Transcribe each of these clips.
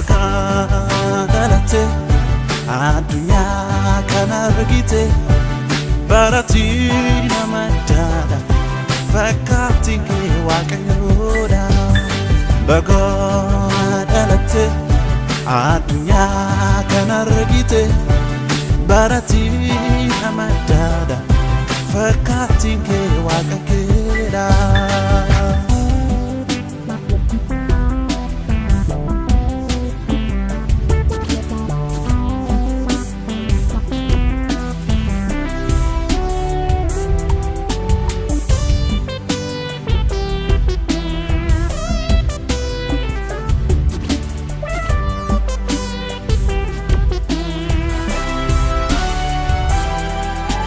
bagalate adunya kana regite barati namadada fakati ke wakayoda bagalate adunya kana regite barati namadada fakati ke wakayoda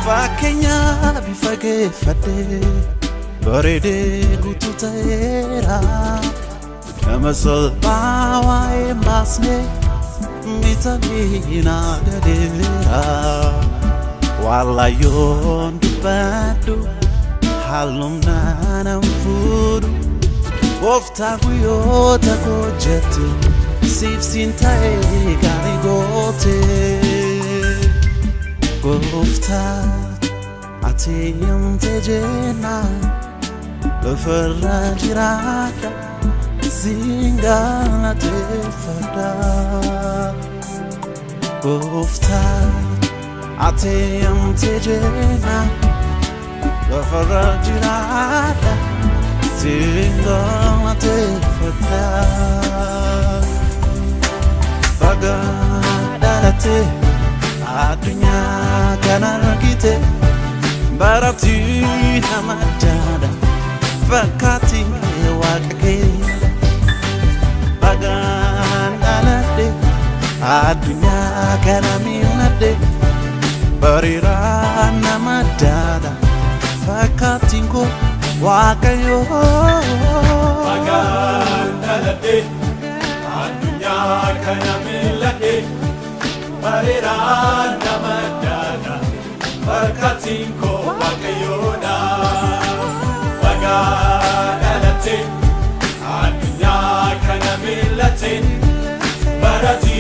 Fakenya bifage fate borede gututera amasol bawa emasne mitamina gadera wala yon dubadu halum nanam fudu ofta guyota kojeti sif sintae garigote Gofta atiyam tejena leferrajirada zingana tefada Gofta atiyam tejena leferrajirada zingana tefada bagadalate adunya kana regite barati namadada fakati wakake bagandalade adunya kana milade barira namadada fakati ko wakayo bagandalade adunya kana milade Barira namadada Barkatinko wakayoda Bagadalate Adunya kana milatin Barati